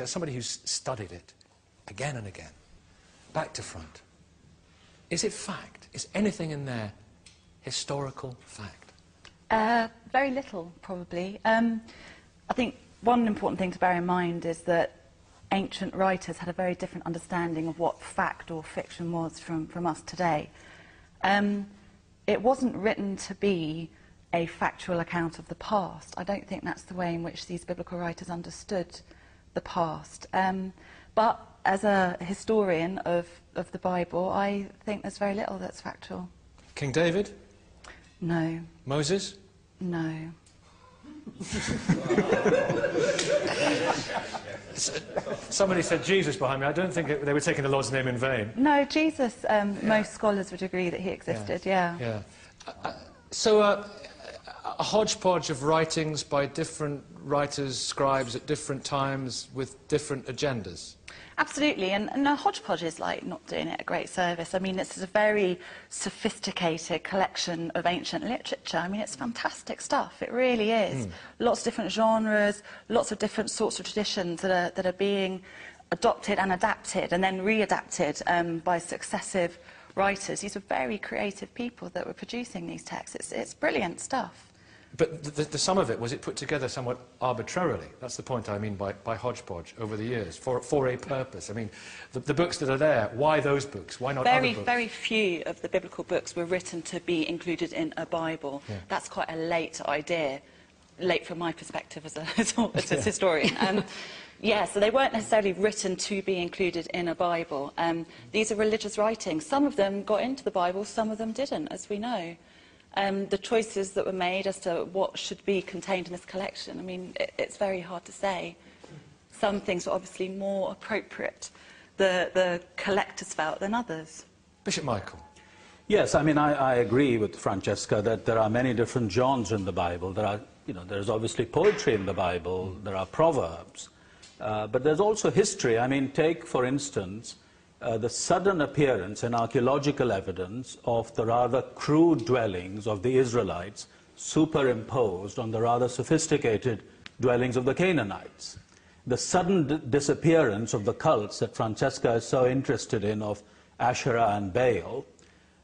as somebody who's studied it again and again, back to front, is it fact? Is anything in there historical fact? Very little, probably. I think one important thing to bear in mind is that ancient writers had a very different understanding of what fact or fiction was from us today. It wasn't written to be a factual account of the past. I don't think that's the way in which these biblical writers understood the past. But as a historian of the Bible, I think there's very little that's factual. King David? No. Moses? No. Somebody said Jesus behind me. I don't think they were taking the Lord's name in vain. No, Jesus, most scholars would agree that he existed, yeah. So a hodgepodge of writings by different writers, scribes at different times with different agendas. Absolutely, and a hodgepodge is like not doing it a great service. I mean, it's a very sophisticated collection of ancient literature. I mean, it's fantastic stuff. It really is. Lots of different genres, lots of different sorts of traditions that are being adopted and adapted and then readapted by successive writers. These were very creative people that were producing these texts. It's brilliant stuff. But the sum of it, was it put together somewhat arbitrarily? That's the point I mean by hodgepodge over the years, for a purpose. I mean, the books that are there, why those books? Why not other books? Very few of the biblical books were written to be included in a Bible. Yeah. That's quite a late idea, late from my perspective as a historian. Yeah, so they weren't necessarily written to be included in a Bible. These are religious writings. Some of them got into the Bible, some of them didn't, as we know. The choices that were made as to what should be contained in this collection, I mean, it's very hard to say. Some things were obviously more appropriate, the collectors felt, than others. Bishop Michael. Yes, I mean, I agree with Francesca that there are many different genres in the Bible. There's obviously poetry in the Bible, there are proverbs, but there's also history. I mean, take, for instance, the sudden appearance in archaeological evidence of the rather crude dwellings of the Israelites superimposed on the rather sophisticated dwellings of the Canaanites. The sudden disappearance of the cults that Francesca is so interested in, of Asherah and Baal.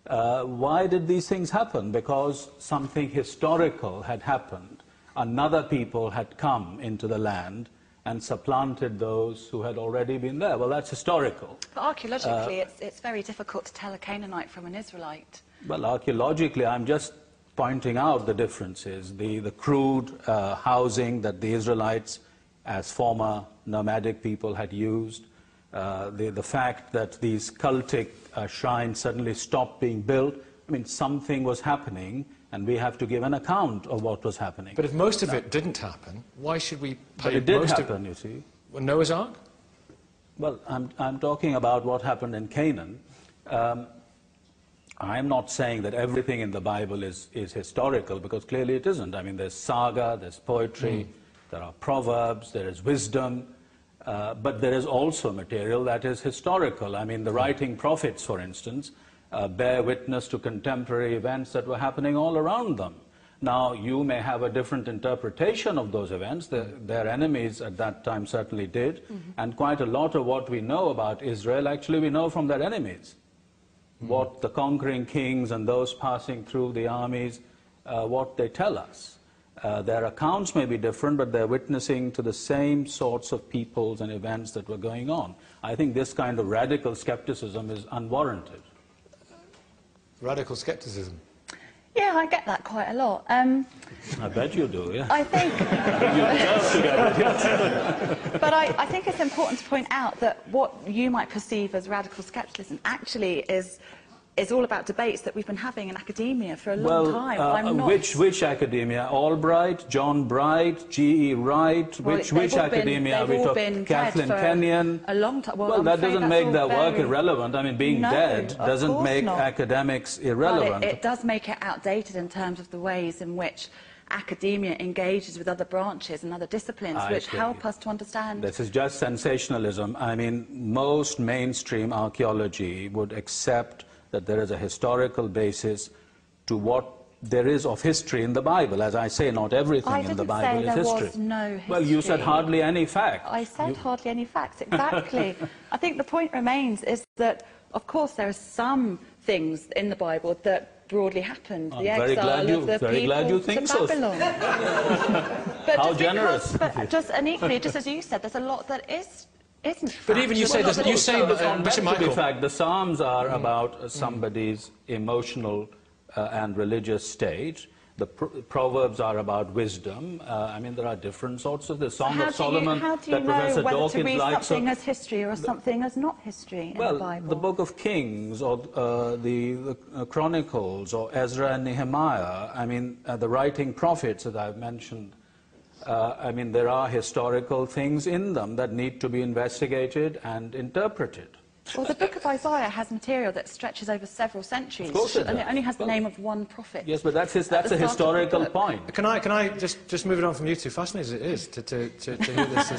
Why did these things happen? Because something historical had happened. Another people had come into the land and supplanted those who had already been there. Well, that's historical. But archaeologically, it's very difficult to tell a Canaanite from an Israelite. Well, archaeologically, I'm just pointing out the differences. The crude housing that the Israelites, as former nomadic people, had used. The fact that these cultic shrines suddenly stopped being built. I mean, something was happening, and we have to give an account of what was happening. But if most of it didn't happen, why should we pay but it did happen, you see. Well, Noah's Ark? Well, I'm talking about what happened in Canaan. I'm not saying that everything in the Bible is historical, because clearly it isn't. I mean, there's saga, there's poetry, there are proverbs, there is wisdom, but there is also material that is historical. I mean, the writing prophets, for instance, bear witness to contemporary events that were happening all around them. Now, you may have a different interpretation of those events. Their enemies at that time certainly did, and quite a lot of what we know about Israel, actually we know from their enemies. What the conquering kings and those passing through the armies, what they tell us. Their accounts may be different, but they're witnessing to the same sorts of peoples and events that were going on. I think this kind of radical skepticism is unwarranted. Radical skepticism? Yeah, I get that quite a lot. I bet you do, yeah. I think... You deserve to get it, yes. But I think it's important to point out that what you might perceive as radical skepticism actually is all about debates that we've been having in academia for a long time. I'm not... Which academia? Albright, John Bright, G.E. Wright? Well, which academia are we talking? Kathleen Kenyon? A long time. Well, that doesn't make their work irrelevant. I mean, being dead doesn't make academics irrelevant. But it does make it outdated in terms of the ways in which academia engages with other branches and other disciplines, which help us to understand... This is just sensationalism. I mean, most mainstream archaeology would accept that there is a historical basis to what there is of history in the Bible. As I say, not everything in the Bible is history. I didn't say there was no history. Well, you said hardly any facts. I said hardly any facts, exactly. I think the point remains is that, of course, there are some things in the Bible that broadly happened. I'm the exile of the people to Babylon. But how generous. And equally, just as you said, there's a lot that isn't fact. But even you say that In fact, the Psalms are about somebody's emotional and religious state. The Proverbs are about wisdom. I mean, there are different sorts of the Song of Solomon that Professor Dawkins likes. How do you know whether to read something as history or something as not history in the Bible? Well, the Book of Kings or the Chronicles or Ezra and Nehemiah, I mean, the writing prophets that I've mentioned, I mean, there are historical things in them that need to be investigated and interpreted. Well, the book of Isaiah has material that stretches over several centuries, of course it does. And it only has the name of one prophet. Yes, but that's a historical point. Can I just move it on from you two? Fascinating as it is to hear this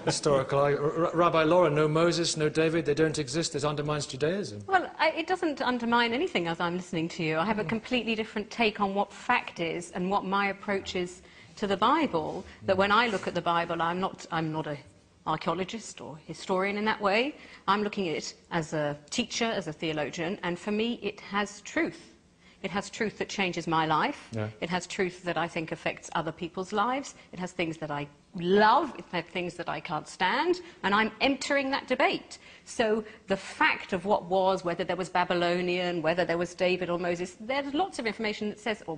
historical. Rabbi Laura, no Moses, no David, they don't exist. This undermines Judaism. Well, it doesn't undermine anything as I'm listening to you. I have a completely different take on what fact is and what my approach is to the Bible. That when I look at the Bible, I'm not a archaeologist or historian in that way. I'm looking at it as a teacher, as a theologian, and for me it has truth. It has truth that changes my life. Yeah. It has truth that I think affects other people's lives. It has things that I love. It has things that I can't stand, and I'm entering that debate. So the fact of what was, whether there was Babylonian, whether there was David or Moses, there's lots of information that says, or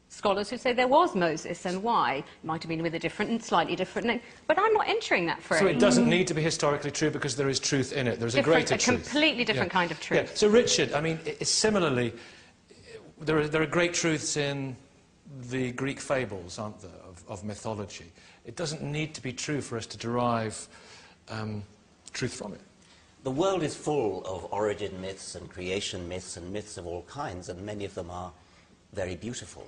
scholars who say there was Moses and why. It might have been with a different, slightly different name. But I'm not entering that phrase. So it doesn't need to be historically true because there is truth in it. There's a greater truth. A completely different kind of truth. Yeah. So Richard, I mean, similarly, there are great truths in the Greek fables, aren't there, of mythology. It doesn't need to be true for us to derive truth from it. The world is full of origin myths and creation myths and myths of all kinds, and many of them are very beautiful.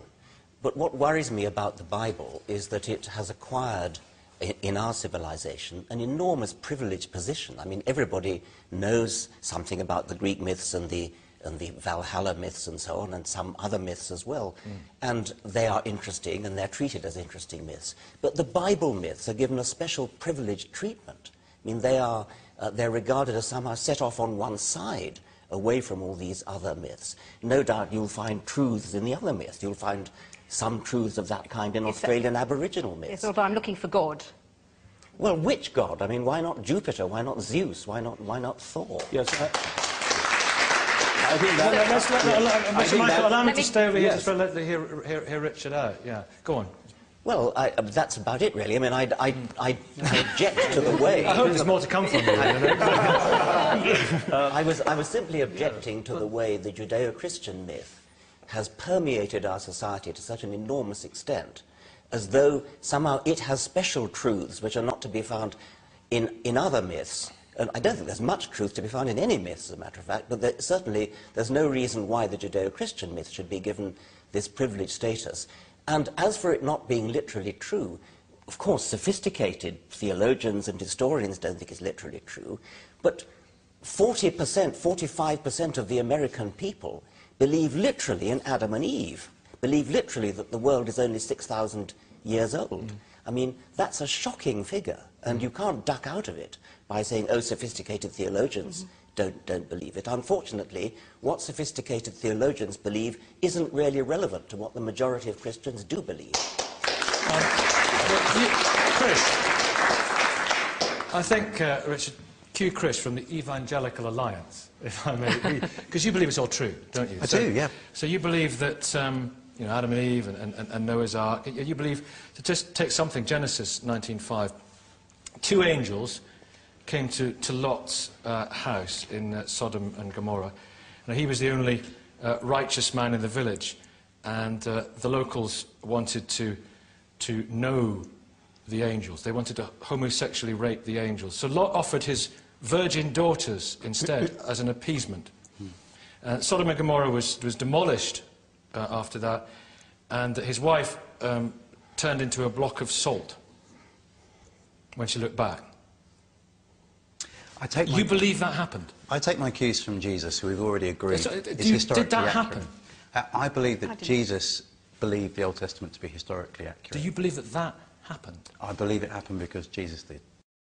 But what worries me about the Bible is that it has acquired, in our civilization, an enormous privileged position. I mean, everybody knows something about the Greek myths and the Valhalla myths and so on, and some other myths as well. And they are interesting, and they're treated as interesting myths. But the Bible myths are given a special privileged treatment. I mean, they're regarded as somehow set off on one side, away from all these other myths. No doubt you'll find truths in the other myths. You'll find some truths of that kind in Australian Aboriginal myths. Yes, although I'm looking for God. Well, which God? I mean, why not Jupiter? Why not Zeus? Why not Thor? Yes, I think that... Mr. Michael, allow me to stay over here just to let hear Richard out. Yeah, go on. Well, that's about it, really. I mean, I object to the way... I hope there's more to come from you. I was simply objecting to the way the Judeo-Christian myth has permeated our society to such an enormous extent, as though somehow it has special truths which are not to be found in other myths. And I don't think there's much truth to be found in any myths, as a matter of fact, but certainly there's no reason why the Judeo-Christian myth should be given this privileged status. And as for it not being literally true, of course, sophisticated theologians and historians don't think it's literally true, but 40%, 45% of the American people believe literally in Adam and Eve, believe literally that the world is only 6,000 years old. I mean, that's a shocking figure, and you can't duck out of it by saying, oh, sophisticated theologians don't believe it. Unfortunately, what sophisticated theologians believe isn't really relevant to what the majority of Christians do believe. Chris, I think, Richard, cue Chris from the Evangelical Alliance, if I may, because you believe it's all true, don't you? I do, yeah. So you believe that, you know, Adam and Eve and Noah's Ark, you believe, to just take something, Genesis 19:5, two angels came to Lot's house in Sodom and Gomorrah. Now, he was the only righteous man in the village, and the locals wanted to know the angels. They wanted to homosexually rape the angels. So Lot offered his virgin daughters instead as an appeasement. Sodom and Gomorrah was demolished after that, and his wife turned into a block of salt when she looked back. You believe that happened? I take my cues from Jesus, who we've already agreed So, is historically did that accurate. happen? I believe How that did- Jesus believed the Old Testament to be historically Do accurate. you believe that that happened? I believe it happened because Jesus did.